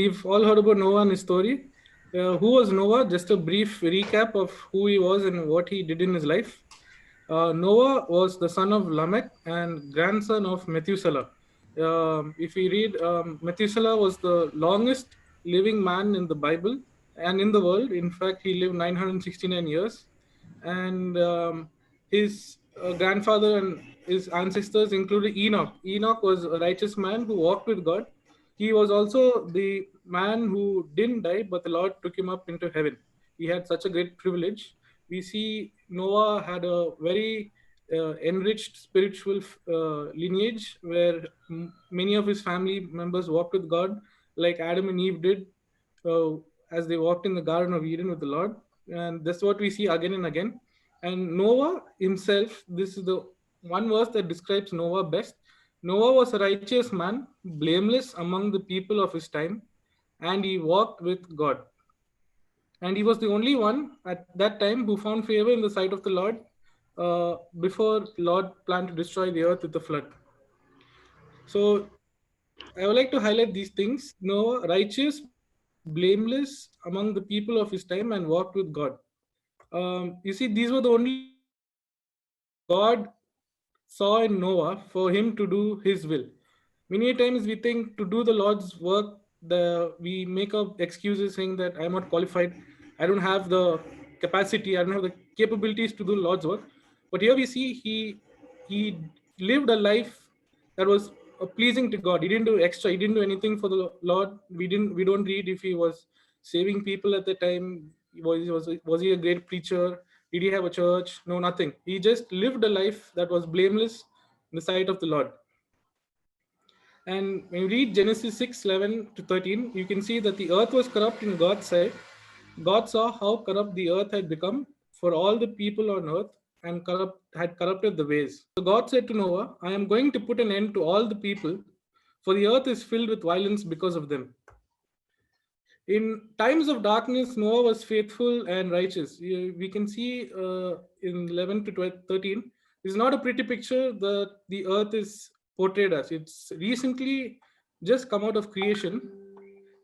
We've all heard about Noah and his story. Who was Noah? Just a brief recap of who he was and what he did in his life. Noah was the son of Lamech and grandson of Methuselah. If we read, Methuselah was the longest living man in the Bible and in the world. In fact, he lived 969 years. And his grandfather and his ancestors included Enoch. Enoch was a righteous man who walked with God. He was also the man who didn't die, but the Lord took him up into heaven. He had such a great privilege. We see Noah had a very enriched spiritual lineage where many of his family members walked with God, like Adam and Eve did uh, as they walked in the Garden of Eden with the Lord. And that's what we see again and again. And Noah himself, this is the one verse that describes Noah best. Noah was a righteous man, blameless among the people of his time, and he walked with God. And he was the only one at that time who found favor in the sight of the Lord before the Lord planned to destroy the earth with the flood. So I would like to highlight these things. Noah, righteous, blameless among the people of his time, and walked with God. You see, these were the only qualities God saw in Noah for him to do his will. Many times we think to do the Lord's work, we make up excuses saying that I'm not qualified, I don't have the capacity, I don't have the capabilities to do Lord's work. But here we see he lived a life that was pleasing to God. He didn't do extra. He didn't do anything for the Lord. We don't read if he was saving people at the time. Was he a great preacher? Did he have a church? No, nothing. He just lived a life that was blameless in the sight of the Lord. And when you read Genesis 6:11 to 13, you can see that the earth was corrupt in God's sight. God saw how corrupt the earth had become, for all the people on earth and had corrupted the ways. So God said to Noah, I am going to put an end to all the people, for the earth is filled with violence because of them. In times of darkness, Noah was faithful and righteous. We can see in 11 to 12, 13, it's not a pretty picture that the earth is portrayed as. It's recently just come out of creation,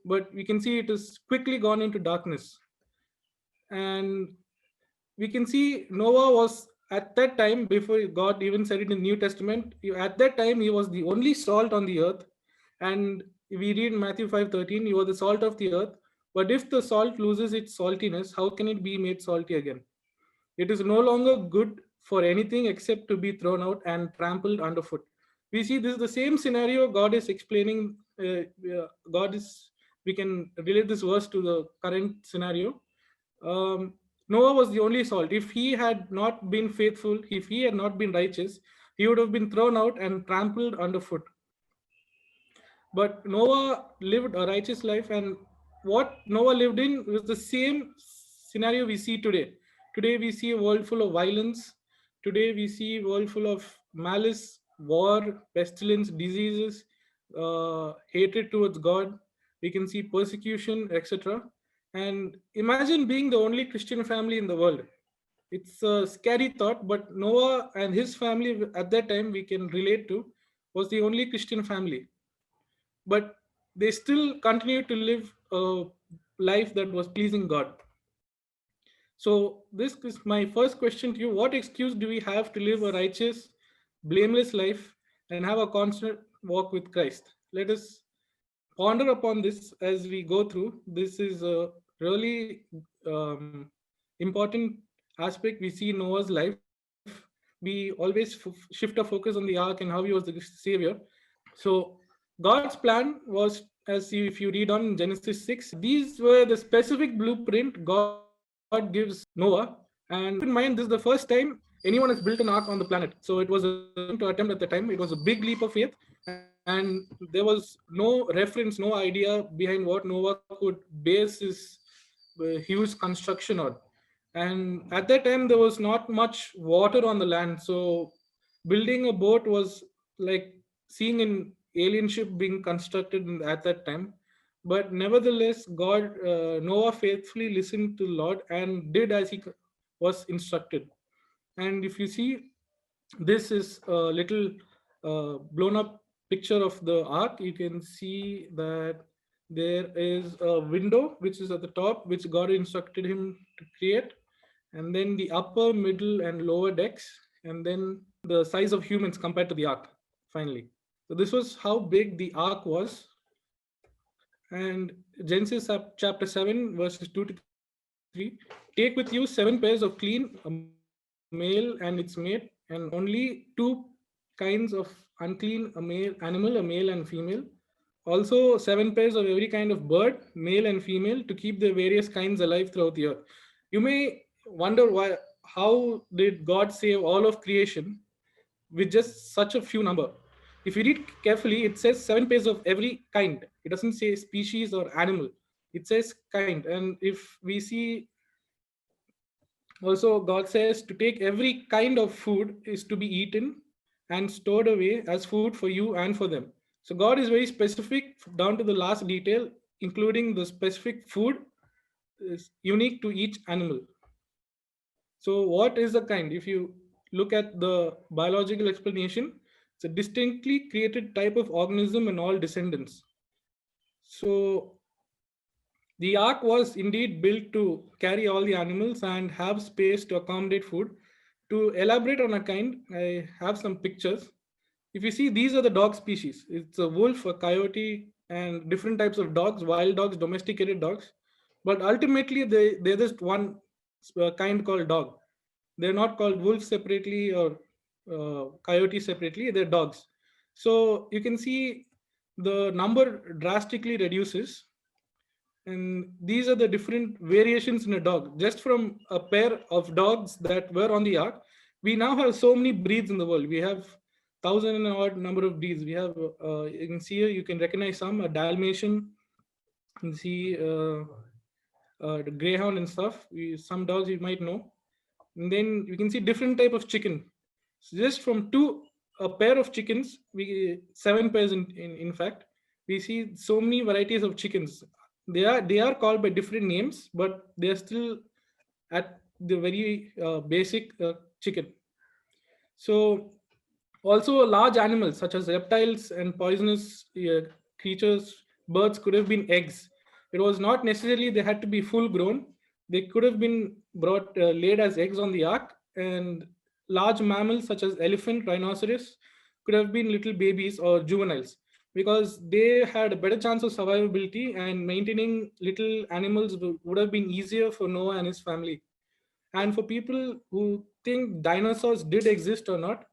but we can see it has quickly gone into darkness. And we can see Noah was at that time, before God even said it in the New Testament, at that time he was the only salt on the earth. And we read in Matthew 5:13, you are the salt of the earth. But if the salt loses its saltiness, how can it be made salty again? It is no longer good for anything except to be thrown out and trampled underfoot. We see this is the same scenario God is explaining. God is, we can relate this verse to the current scenario. um, Noah was the only salt. If he had not been faithful, if he had not been righteous, he would have been thrown out and trampled underfoot. But Noah lived a righteous life, and what Noah lived in was the same scenario we see today. Today we see a world full of violence. Today we see a world full of malice, war, pestilence, diseases, hatred towards God. We can see persecution, etc. And imagine being the only Christian family in the world. It's a scary thought, but Noah and his family at that time we can relate to was the only Christian family, but they still continued to live a life that was pleasing God. So, this is my first question to you. What excuse do we have to live a righteous, blameless life and have a constant walk with Christ? Let us ponder upon this as we go through. This is a really important aspect we see in Noah's life. We always shift our focus on the ark and how he was the savior. So God's plan was, if you read on Genesis 6, these were the specific blueprint God gives Noah. And keep in mind, this is the first time anyone has built an ark on the planet. So it was a to attempt at the time. It was a big leap of faith, and there was no reference, no idea behind what Noah could base his huge construction on. And at that time, there was not much water on the land, so building a boat was like seeing an alien ship being constructed at that time. But nevertheless, Noah faithfully listened to the Lord and did as he was instructed. And if you see, this is a little blown up picture of the ark. You can see that There is a window which is at the top, which God instructed him to create, and then the upper, middle, and lower decks, and then the size of humans compared to the ark, finally. So this was how big the ark was. And Genesis chapter 7, verses 2 to 3. Take with you 7 pairs of clean, a male and its mate, and only two kinds of unclean, animal, a male and female. Also, 7 pairs of every kind of bird, male and female, to keep the various kinds alive throughout the earth. You may wonder why, how did God save all of creation with just such a few number? If you read carefully, it says 7 pairs of every kind. It doesn't say species or animal. It says kind. And if we see also, God says to take every kind of food is to be eaten and stored away as food for you and for them. So God is very specific down to the last detail, including the specific food is unique to each animal. So what is a kind? If you look at the biological explanation, it's a distinctly created type of organism in all descendants. So the ark was indeed built to carry all the animals and have space to accommodate food. To elaborate on a kind, I have some pictures. If you see, these are the dog species. It's a wolf, a coyote, and different types of dogs, wild dogs, domesticated dogs. But ultimately, they're just one kind called dog. They're not called wolves separately or coyotes separately, they're dogs. So you can see the number drastically reduces, and these are the different variations in a dog. Just from a pair of dogs that were on the ark, we now have so many breeds in the world. We have thousand and odd number of breeds. We have, you can see here, you can recognize some, a Dalmatian, you can see the Greyhound and stuff. Some dogs you might know. And then you can see different type of chicken. So just from a pair of chickens, we 7 pairs in fact, we see so many varieties of chickens. They are called by different names, but they are still at the very basic chicken. So also large animals such as reptiles and poisonous creatures, birds could have been eggs. It was not necessarily they had to be full grown. They could have been brought laid as eggs on the ark, and large mammals such as elephant, rhinoceros could have been little babies or juveniles, because they had a better chance of survivability, and maintaining little animals would have been easier for Noah and his family. And for people who think dinosaurs did exist or not,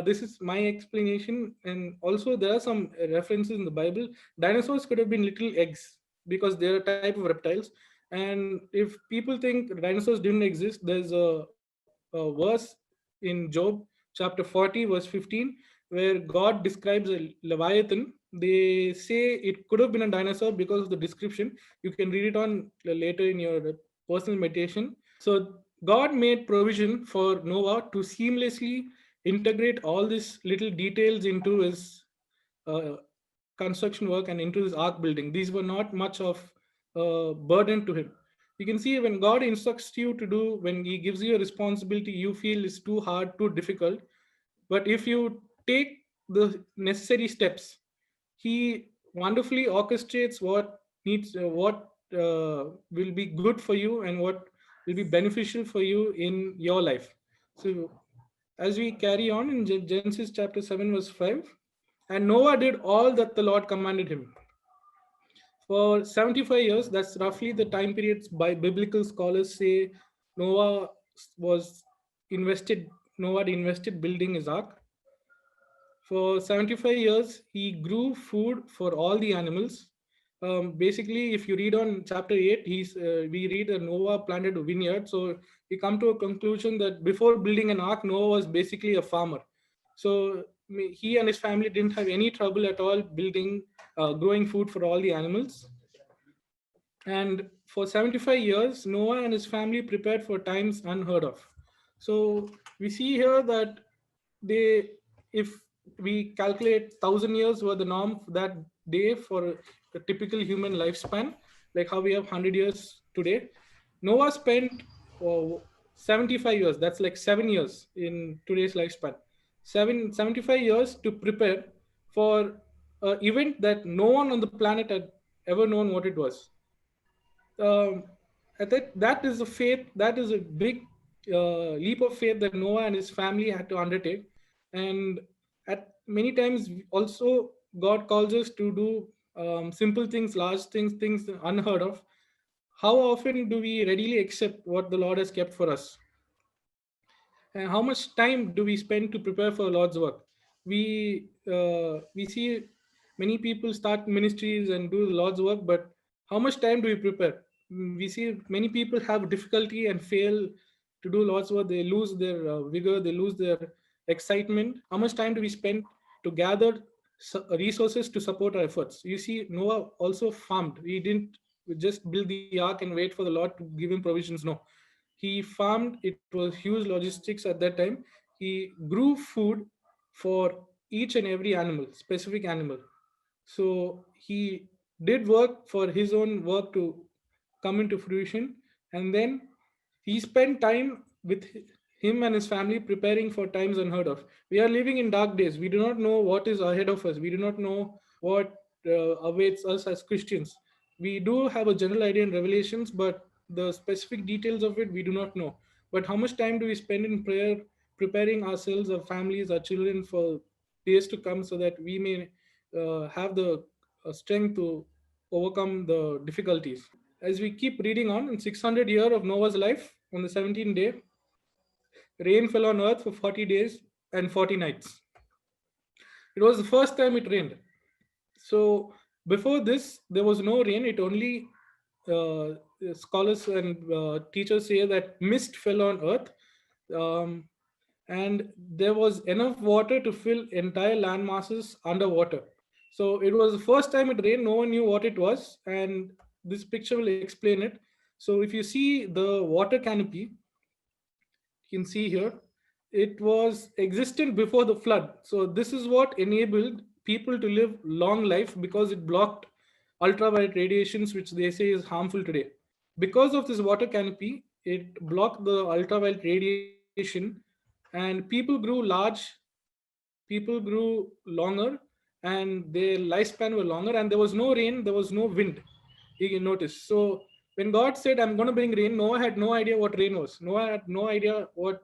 this is my explanation. And also, there are some references in the Bible. Dinosaurs could have been little eggs because they're a type of reptiles. And if people think dinosaurs didn't exist, there's a verse in Job chapter 40, verse 15, where God describes a Leviathan. They say it could have been a dinosaur because of the description. You can read it on later in your personal meditation. So God made provision for Noah to seamlessly integrate all these little details into his uh, construction work and into his ark building. These were not much of a burden to him. You can see when God instructs you to do, when he gives you a responsibility you feel is too hard, too difficult, but if you take the necessary steps, he wonderfully orchestrates what will be good for you and what will be beneficial for you in your life. So as we carry on in Genesis chapter 7, verse 5, and Noah did all that the Lord commanded him. For 75 years, that's roughly the time periods by biblical scholars say Noah was invested, Noah had invested building his ark. For 75 years, he grew food for all the animals. Basically, if you read on chapter 8, we read that Noah planted a vineyard. So we come to a conclusion that before building an ark, Noah was basically a farmer. So he and his family didn't have any trouble at all growing food for all the animals. And for 75 years, Noah and his family prepared for times unheard of. So we see here that they, if we calculate 1,000 years were the norm for that day for a typical human lifespan, like how we have 100 years today. Noah spent 75 years, that's like 7 years in today's lifespan. 75 years to prepare for an event that no one on the planet had ever known what it was. um, I think that is a faith, that is a big leap of faith that Noah and his family had to undertake. And at many times also God calls us to do simple things, large things, things unheard of. How often do we readily accept what the Lord has kept for us? And how much time do we spend to prepare for the Lord's work? We see many people start ministries and do the Lord's work, but how much time do we prepare? We see many people have difficulty and fail to do Lord's work. They lose their vigor, they lose their excitement. How much time do we spend to gather resources to support our efforts? You see, Noah also farmed. He didn't just build the ark and wait for the Lord to give him provisions. No, he farmed. It was huge logistics at that time. He grew food for each and every animal, specific animal. So he did work for his own work to come into fruition. And then he spent time with him and his family preparing for times unheard of. We are living in dark days. We do not know what is ahead of us. We do not know what awaits us as Christians. We do have a general idea in Revelations, but the specific details of it we do not know. But how much time do we spend in prayer, preparing ourselves, our families, our children for days to come, so that we may have the strength to overcome the difficulties? As we keep reading on, in 600 year of Noah's life, on the 17th day, rain fell on earth for 40 days and 40 nights. It was the first time it rained. So before this, there was no rain. It only uh, scholars and teachers say that mist fell on earth, um, and there was enough water to fill entire land masses underwater. So it was the first time it rained. No one knew what it was, and this picture will explain it. So if you see the water canopy, you can see here, it was existent before the flood. So this is what enabled people to live long life, because it blocked ultraviolet radiations, which they say is harmful today. Because of this water canopy, it blocked the ultraviolet radiation, and people grew large, people grew longer, and their lifespan were longer, and there was no rain, there was no wind. You can notice. So when God said, I'm going to bring rain, Noah had no idea what rain was. Noah had no idea what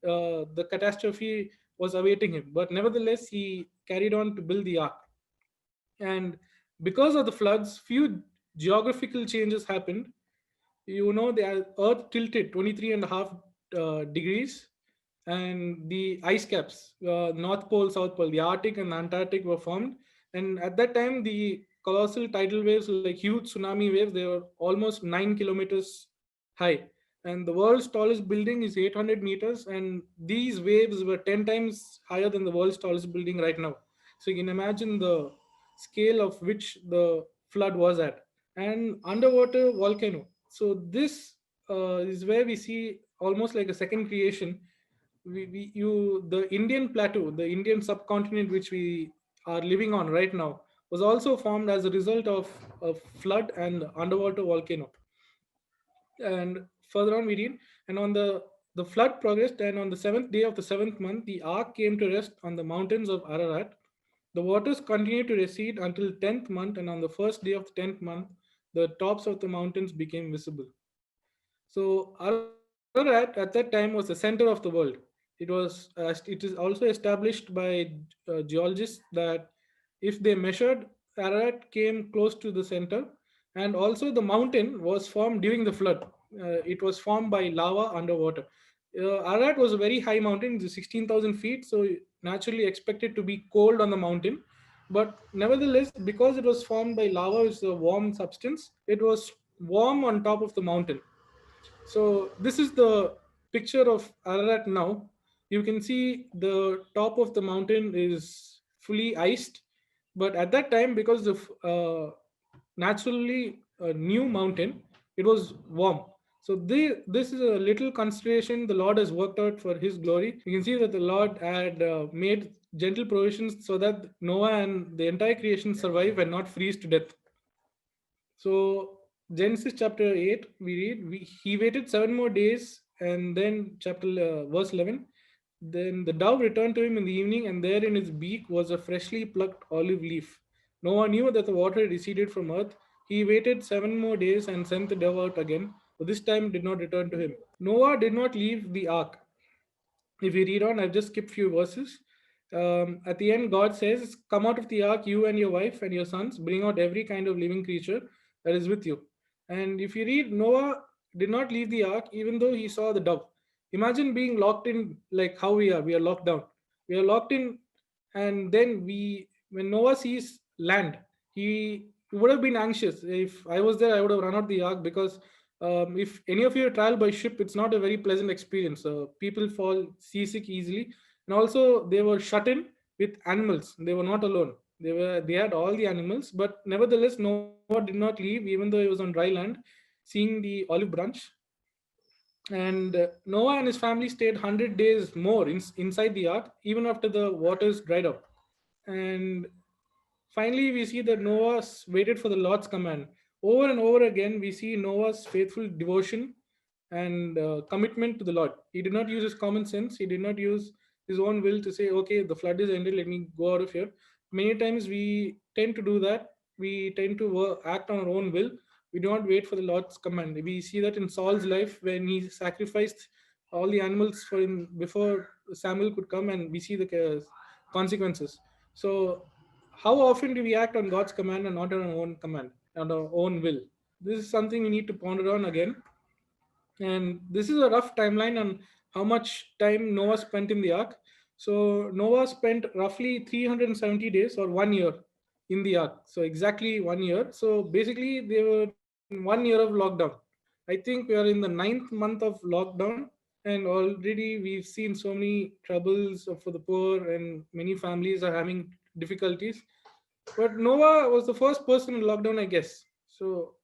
the catastrophe was awaiting him, but nevertheless he carried on to build the ark. And because of the floods, few geographical changes happened. You know, the earth tilted 23 and a half degrees, and the ice caps, North Pole, South Pole, the Arctic and the Antarctic were formed. And at that time, the colossal tidal waves, like huge tsunami waves, they were almost 9 kilometers high. And the world's tallest building is 800 meters, and these waves were 10 times higher than the world's tallest building right now. So you can imagine the scale of which the flood was at. And underwater volcano. So this is where we see almost like a second creation. The Indian plateau, the Indian subcontinent which we are living on right now, was also formed as a result of a flood and underwater volcano. And further on we read, and on the flood progressed, and on the seventh day of the seventh month, the ark came to rest on the mountains of Ararat. The waters continued to recede until 10th month, and on the first day of the 10th month, the tops of the mountains became visible. So Ararat at that time was the center of the world. It is also established by geologists that if they measured, Ararat came close to the center, and also the mountain was formed during the flood. It was formed by lava underwater. Ararat was a very high mountain, it's 16,000 feet, so naturally expected to be cold on the mountain. But nevertheless, because it was formed by lava, which is a warm substance, it was warm on top of the mountain. So this is the picture of Ararat now. You can see the top of the mountain is fully iced, but at that time, because of naturally a new mountain, it was warm. So this is a little consideration the Lord has worked out for His glory. You can see that the Lord had made gentle provisions so that Noah and the entire creation survive and not freeze to death. So Genesis chapter 8, we read, he waited 7 more days, and then verse 11. Then the dove returned to him in the evening, and there in its beak was a freshly plucked olive leaf. Noah knew that the water had receded from earth, He waited 7 more days and sent the dove out again, but this time did not return to him. Noah did not leave the ark. If you read on, I've just skipped few verses. At the end, God says, "Come out of the ark, you and your wife and your sons. Bring out every kind of living creature that is with you." And if you read, Noah did not leave the ark, even though he saw the dove. Imagine being locked in, like how we are. We are locked down. We are locked in, and then when Noah sees land, he would have been anxious. If I was there, I would have run out the ark, because if any of you travel by ship, it's not a very pleasant experience. People fall seasick easily, and also they were shut in with animals. They were not alone. They had all the animals, but nevertheless, Noah did not leave, even though he was on dry land, seeing the olive branch. And Noah and his family stayed 100 days more inside the ark, even after the waters dried up. And finally, we see that Noah waited for the Lord's command. Over and over again, we see Noah's faithful devotion and commitment to the Lord. He did not use his common sense. He did not use his own will to say, "Okay, the flood is ended. Let me go out of here." Many times we tend to do that. We tend to act on our own will. We do not wait for the Lord's command. We see that in Saul's life when he sacrificed all the animals for him before Samuel could come, and we see the consequences. So, how often do we act on God's command and not on our own command, on our own will? This is something we need to ponder on again. And this is a rough timeline on how much time Noah spent in the ark. So Noah spent roughly 370 days or 1 year in the ark. So exactly 1 year. So basically, they were in 1 year of lockdown. I think we are in the ninth month of lockdown, and already we've seen so many troubles for the poor, and many families are having difficulties. But Noah was the first person in lockdown, I guess. So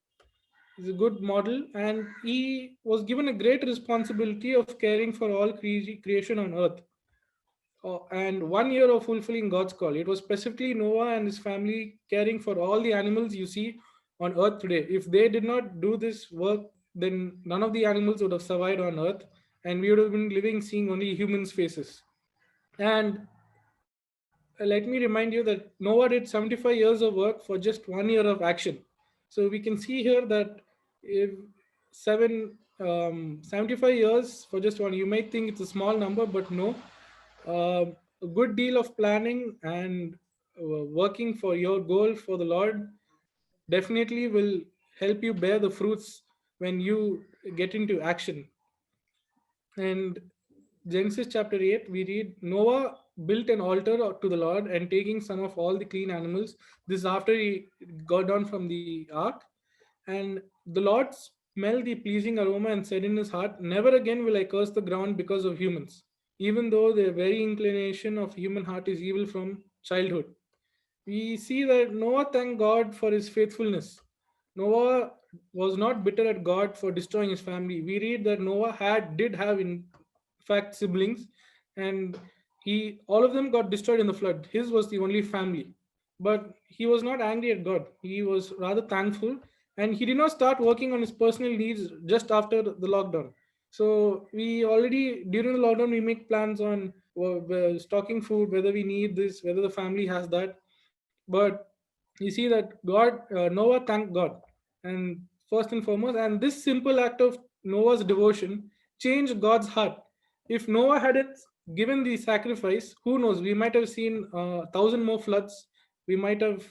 is a good model, and he was given a great responsibility of caring for all creation on earth. And 1 year of fulfilling God's call. It was specifically Noah and his family caring for all the animals you see on earth today. If they did not do this work, then none of the animals would have survived on earth, and we would have been living seeing only humans' faces. And let me remind you that Noah did 75 years of work for just 1 year of action. So we can see here that if 75 years for just one, you might think it's a small number, but no. A good deal of planning and working for your goal for the Lord definitely will help you bear the fruits when you get into action. And Genesis chapter 8, we read Noah built an altar to the Lord and taking some of all the clean animals. This is after he got down from the ark. And the Lord smelled the pleasing aroma and said in his heart, "Never again will I curse the ground because of humans, even though the very inclination of human heart is evil from childhood." We see that Noah thanked God for his faithfulness. Noah was not bitter at God for destroying his family. We read that Noah did have in fact siblings, and he all of them got destroyed in the flood. His was the only family. But he was not angry at God. He was rather thankful, and he did not start working on his personal needs just after the lockdown. So we already during the lockdown we make plans on stocking food, whether we need this, whether the family has that. But you see that Noah thanked God, and first and foremost, and this simple act of Noah's devotion changed God's heart. If Noah hadn't given the sacrifice, who knows? We might have seen 1,000 more floods. We might have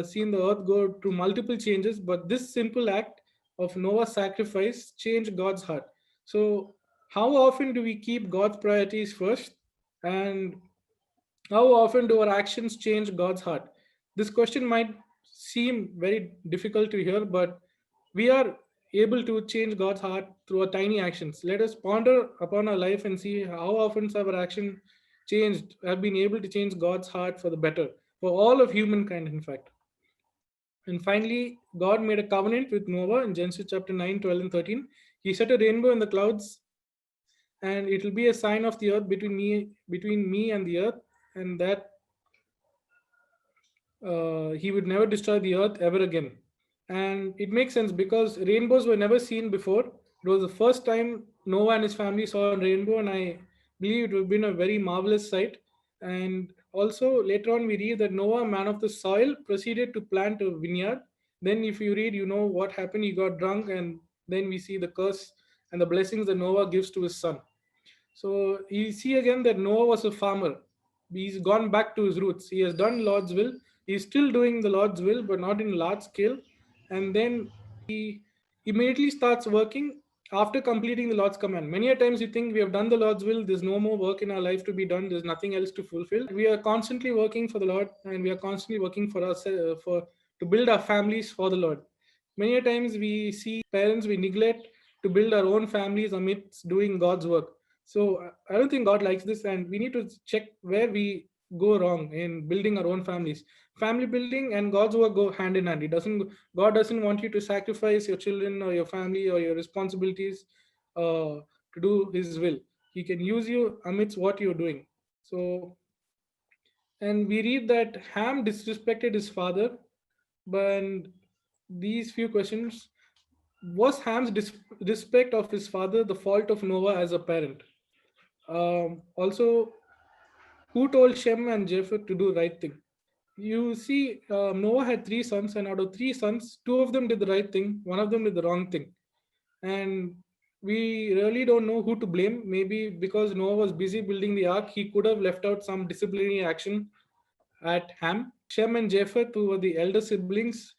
seen the earth go through multiple changes. But this simple act of Noah's sacrifice changed God's heart. So, how often do we keep God's priorities first? And how often do our actions change God's heart? This question might seem very difficult to hear, but we are able to change God's heart through our tiny actions. Let us ponder upon our life and see how often our action have been able to change God's heart for the better, for all of humankind, in fact. And finally, God made a covenant with Noah in Genesis chapter 9, 12, and 13. He set a rainbow in the clouds, and it will be a sign of the earth between me and the earth, and that he would never destroy the earth ever again. And it makes sense because rainbows were never seen before. It was the first time Noah and his family saw a rainbow, and I believe it would have been a very marvelous sight. And also later on, we read that Noah, man of the soil, proceeded to plant a vineyard. Then if you read, you know what happened. He got drunk, and then we see the curse and the blessings that Noah gives to his son. So you see again that Noah was a farmer. He's gone back to his roots. He has done Lord's will. He's still doing the Lord's will, but not in large scale. And then he immediately starts working after completing the Lord's command. Many a times you think we have done the Lord's will, there's no more work in our life to be done, there's nothing else to fulfill. We are constantly working for the Lord, and we are constantly working for us for to build our families for the Lord. Many a times we see parents, we neglect to build our own families amidst doing God's work. So I don't think God likes this, and we need to check where we go wrong in building our own families. Family building and God's work go hand in hand. It doesn't. God doesn't want you to sacrifice your children or your family or your responsibilities to do His will. He can use you amidst what you're doing. So, and we read that Ham disrespected his father, but these few questions: was Ham's disrespect of his father the fault of Noah as a parent? Also, who told Shem and Japheth to do right thing? You see, Noah had three sons, and out of three sons, two of them did the right thing, one of them did the wrong thing. And we really don't know who to blame. Maybe because Noah was busy building the ark, he could have left out some disciplinary action at Ham. Shem and Japheth, who were the elder siblings,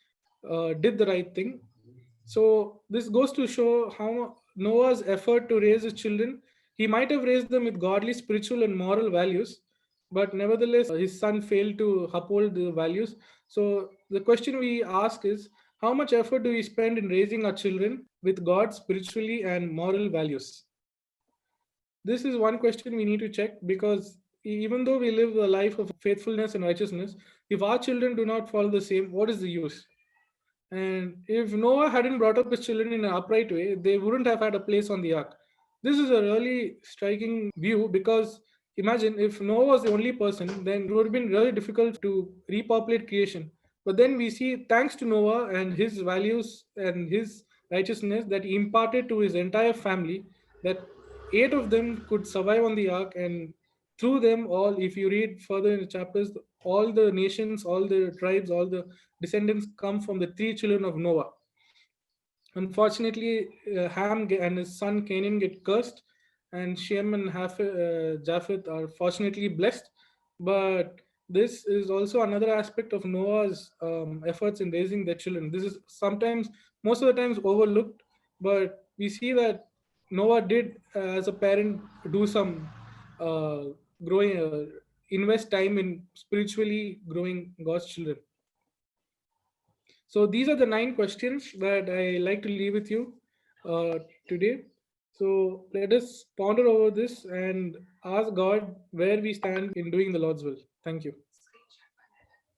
did the right thing. So this goes to show how Noah's effort to raise his children, he might have raised them with godly, spiritual, and moral values, but nevertheless, his son failed to uphold the values. So the question we ask is, how much effort do we spend in raising our children with God spiritually and moral values? This is one question we need to check, because even though we live a life of faithfulness and righteousness, if our children do not follow the same, what is the use? And if Noah hadn't brought up his children in an upright way, they wouldn't have had a place on the ark. This is a really striking view, because imagine if Noah was the only person, then it would have been really difficult to repopulate creation. But then we see, thanks to Noah and his values and his righteousness that he imparted to his entire family, that eight of them could survive on the ark, and through them all, if you read further in the chapters, all the nations, all the tribes, all the descendants come from the three children of Noah. Unfortunately, Ham and his son Canaan get cursed, and Shem and Japheth are fortunately blessed. But this is also another aspect of Noah's efforts in raising their children. This is sometimes, most of the times, overlooked, but we see that Noah did, as a parent, do some uh, growing, invest time in spiritually growing God's children. So these are the 9 questions that I like to leave with you today. So let us ponder over this and ask God where we stand in doing the Lord's will. Thank you.